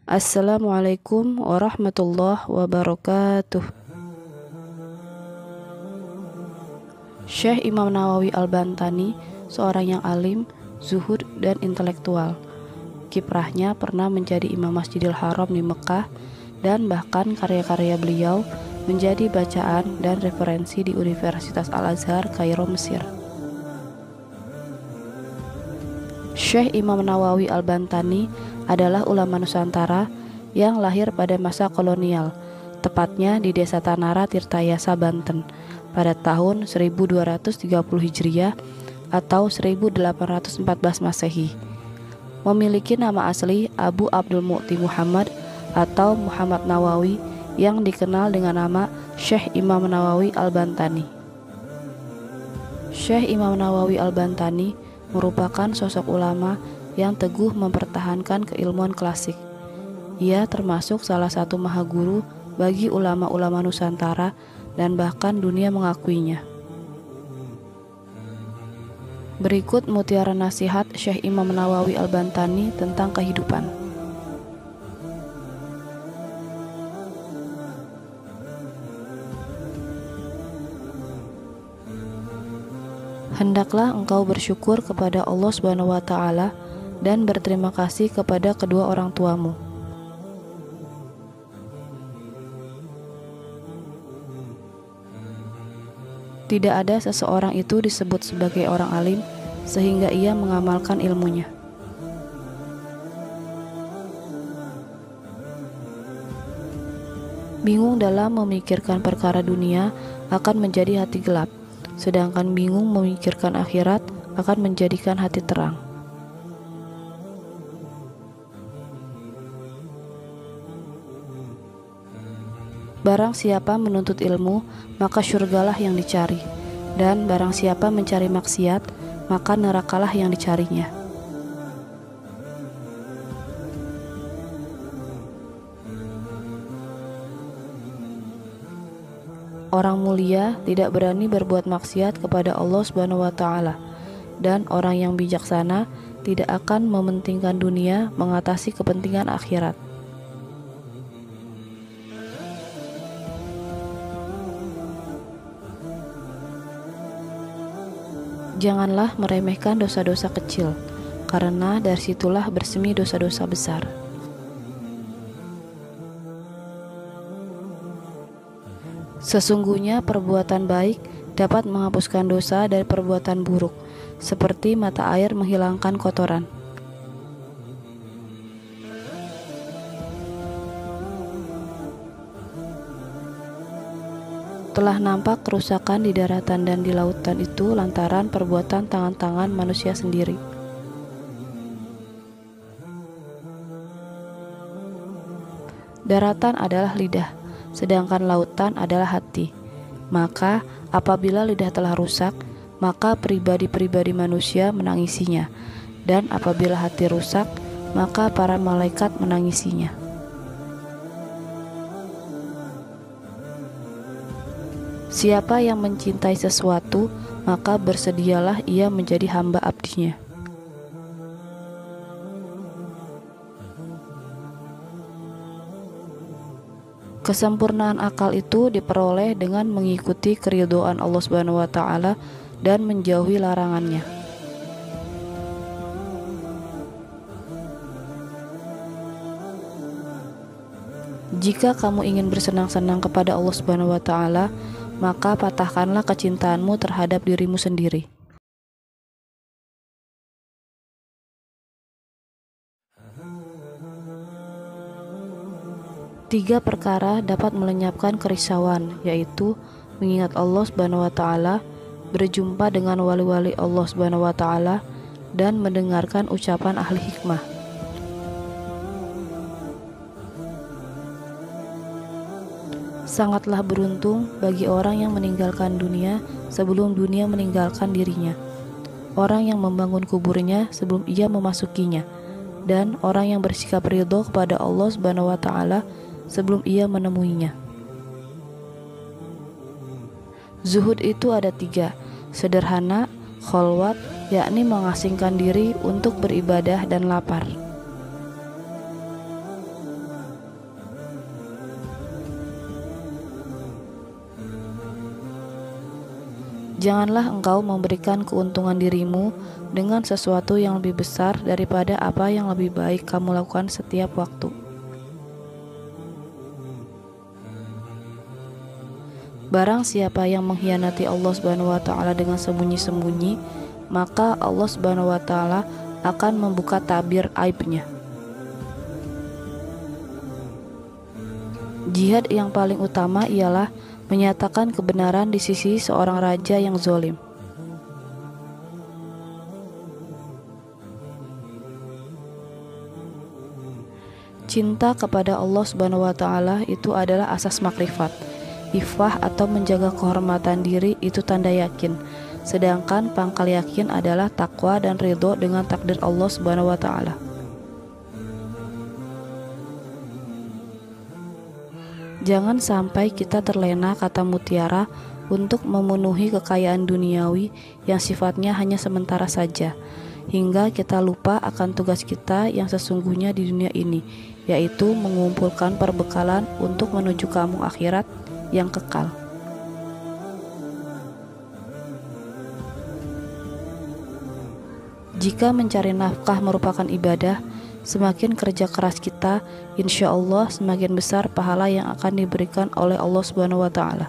Assalamualaikum warahmatullahi wabarakatuh. Syekh Imam Nawawi Al-Bantani seorang yang alim, zuhud, dan intelektual. Kiprahnya pernah menjadi imam Masjidil Haram di Mekah, dan bahkan karya-karya beliau menjadi bacaan dan referensi di Universitas Al-Azhar, Kairo, Mesir. Syekh Imam Nawawi Al-Bantani adalah ulama Nusantara yang lahir pada masa kolonial, tepatnya di Desa Tanara, Tirtayasa, Banten, pada tahun 1230 Hijriah atau 1814 Masehi. Memiliki nama asli Abu Abdul Mu'ti Muhammad atau Muhammad Nawawi yang dikenal dengan nama Syekh Imam Nawawi Al-Bantani. Syekh Imam Nawawi Al-Bantani merupakan sosok ulama yang teguh mempertahankan keilmuan klasik. Ia termasuk salah satu mahaguru bagi ulama-ulama Nusantara dan bahkan dunia mengakuinya. Berikut mutiara nasihat Syekh Imam Nawawi Al-Bantani tentang kehidupan. Hendaklah engkau bersyukur kepada Allah Subhanahu wa Ta'ala dan berterima kasih kepada kedua orang tuamu. Tidak ada seseorang itu disebut sebagai orang alim sehingga ia mengamalkan ilmunya. Bingung dalam memikirkan perkara dunia akan menjadi hati gelap, sedangkan bingung memikirkan akhirat akan menjadikan hati terang. Barang siapa menuntut ilmu, maka syurgalah yang dicari, dan barang siapa mencari maksiat, maka nerakalah yang dicarinya. Orang mulia tidak berani berbuat maksiat kepada Allah Subhanahu wa Ta'ala, dan orang yang bijaksana tidak akan mementingkan dunia mengatasi kepentingan akhirat. Janganlah meremehkan dosa-dosa kecil, karena dari situlah bersemi dosa-dosa besar. Sesungguhnya perbuatan baik dapat menghapuskan dosa dari perbuatan buruk, seperti mata air menghilangkan kotoran. Telah nampak kerusakan di daratan dan di lautan itu lantaran perbuatan tangan-tangan manusia sendiri. Daratan adalah lidah, sedangkan lautan adalah hati. Maka apabila lidah telah rusak, maka pribadi-pribadi manusia menangisinya, dan apabila hati rusak, maka para malaikat menangisinya. Siapa yang mencintai sesuatu, maka bersedialah ia menjadi hamba abdinya. Kesempurnaan akal itu diperoleh dengan mengikuti keridhaan Allah Subhanahu wa Ta'ala dan menjauhi larangannya. Jika kamu ingin bersenang-senang kepada Allah Subhanahu wa Ta'ala, maka patahkanlah kecintaanmu terhadap dirimu sendiri. Tiga perkara dapat melenyapkan kerisauan, yaitu mengingat Allah Subhanahu wa Ta'ala, berjumpa dengan wali-wali Allah Subhanahu wa Ta'ala, dan mendengarkan ucapan ahli hikmah. Sangatlah beruntung bagi orang yang meninggalkan dunia sebelum dunia meninggalkan dirinya, orang yang membangun kuburnya sebelum ia memasukinya, dan orang yang bersikap ridho kepada Allah Subhanahu wa Ta'ala sebelum ia menemuinya. Zuhud itu ada tiga: sederhana, kholwat, yakni mengasingkan diri untuk beribadah, dan lapar. Janganlah engkau memberikan keuntungan dirimu dengan sesuatu yang lebih besar daripada apa yang lebih baik kamu lakukan setiap waktu. Barang siapa yang mengkhianati Allah Subhanahu wa taala dengan sembunyi-sembunyi, maka Allah Subhanahu wa taala akan membuka tabir aibnya. Jihad yang paling utama ialah menyatakan kebenaran di sisi seorang raja yang zalim. Cinta kepada Allah Subhanahu wa taala itu adalah asas makrifat. Ifah atau menjaga kehormatan diri itu tanda yakin. Sedangkan pangkal yakin adalah takwa dan ridho dengan takdir Allah Subhanahu wa taala. Jangan sampai kita terlena kata mutiara untuk memenuhi kekayaan duniawi yang sifatnya hanya sementara saja, hingga kita lupa akan tugas kita yang sesungguhnya di dunia ini, yaitu mengumpulkan perbekalan untuk menuju kampung akhirat yang kekal. Jika mencari nafkah merupakan ibadah, semakin kerja keras kita, insya Allah semakin besar pahala yang akan diberikan oleh Allah Subhanahu wa taala.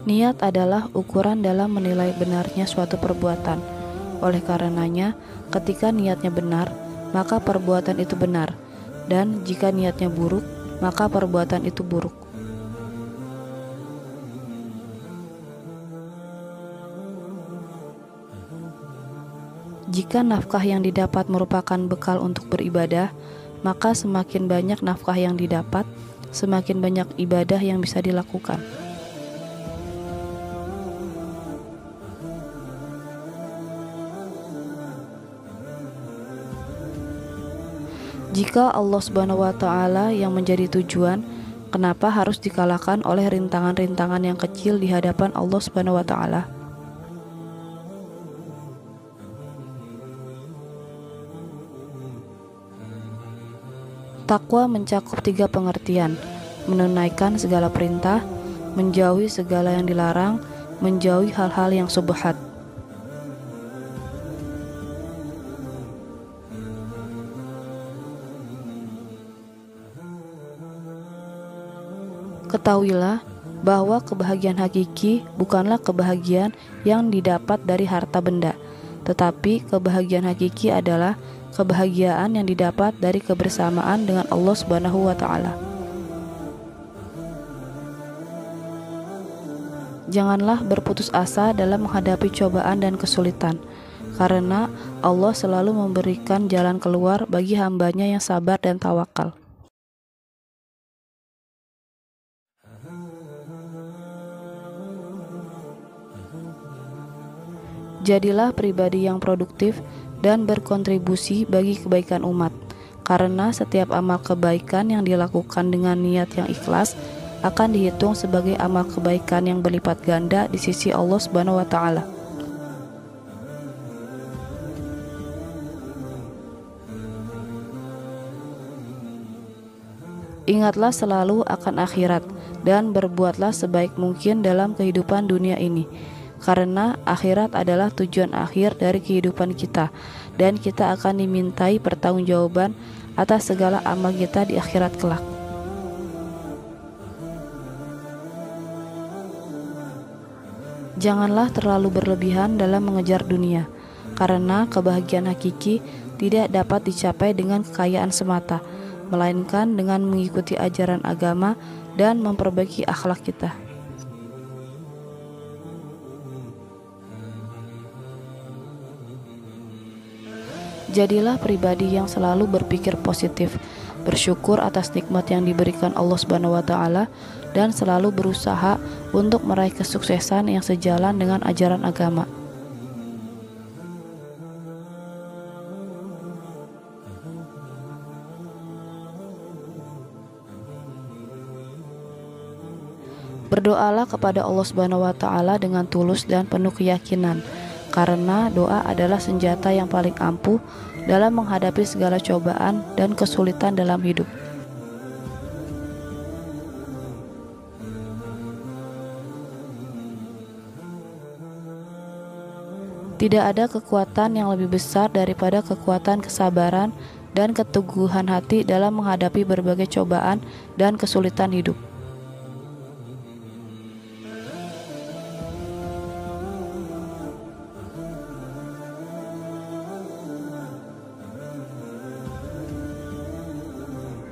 Niat adalah ukuran dalam menilai benarnya suatu perbuatan. Oleh karenanya, ketika niatnya benar, maka perbuatan itu benar, dan jika niatnya buruk, maka perbuatan itu buruk. Jika nafkah yang didapat merupakan bekal untuk beribadah, maka semakin banyak nafkah yang didapat, semakin banyak ibadah yang bisa dilakukan. Jika Allah Subhanahu wa taala yang menjadi tujuan, kenapa harus dikalahkan oleh rintangan-rintangan yang kecil di hadapan Allah Subhanahu wa taala? Takwa mencakup 3 pengertian: menunaikan segala perintah, menjauhi segala yang dilarang, menjauhi hal-hal yang subhat. Ketahuilah bahwa kebahagiaan hakiki bukanlah kebahagiaan yang didapat dari harta benda, tetapi kebahagiaan hakiki adalah kebahagiaan yang didapat dari kebersamaan dengan Allah Subhanahu wa taala. Janganlah berputus asa dalam menghadapi cobaan dan kesulitan, karena Allah selalu memberikan jalan keluar bagi hambanya yang sabar dan tawakal. Jadilah pribadi yang produktif dan berkontribusi bagi kebaikan umat, karena setiap amal kebaikan yang dilakukan dengan niat yang ikhlas akan dihitung sebagai amal kebaikan yang berlipat ganda di sisi Allah Subhanahu wa taala. Ingatlah selalu akan akhirat dan berbuatlah sebaik mungkin dalam kehidupan dunia ini, karena akhirat adalah tujuan akhir dari kehidupan kita, dan kita akan dimintai pertanggungjawaban atas segala amal kita di akhirat kelak. Janganlah terlalu berlebihan dalam mengejar dunia, karena kebahagiaan hakiki tidak dapat dicapai dengan kekayaan semata, melainkan dengan mengikuti ajaran agama dan memperbaiki akhlak kita. Jadilah pribadi yang selalu berpikir positif, bersyukur atas nikmat yang diberikan Allah Subhanahu wa taala, dan selalu berusaha untuk meraih kesuksesan yang sejalan dengan ajaran agama. Berdoalah kepada Allah Subhanahu wa taala dengan tulus dan penuh keyakinan, karena doa adalah senjata yang paling ampuh dalam menghadapi segala cobaan dan kesulitan dalam hidup. Tidak ada kekuatan yang lebih besar daripada kekuatan kesabaran dan keteguhan hati dalam menghadapi berbagai cobaan dan kesulitan hidup.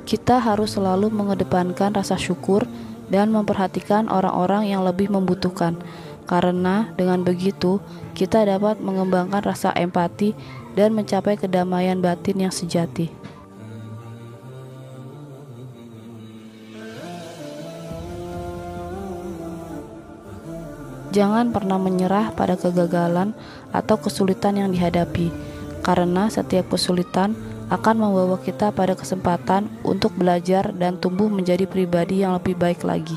Kita harus selalu mengedepankan rasa syukur dan memperhatikan orang-orang yang lebih membutuhkan, karena dengan begitu kita dapat mengembangkan rasa empati dan mencapai kedamaian batin yang sejati. Jangan pernah menyerah pada kegagalan atau kesulitan yang dihadapi, karena setiap kesulitan akan membawa kita pada kesempatan untuk belajar dan tumbuh menjadi pribadi yang lebih baik lagi.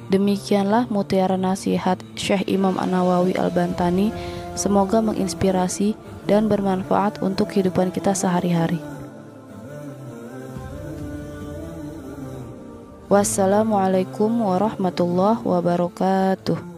Demikianlah mutiara nasihat Syekh Imam An-Nawawi Al-Bantani. Semoga menginspirasi dan bermanfaat untuk kehidupan kita sehari-hari. Wassalamualaikum warahmatullahi wabarakatuh.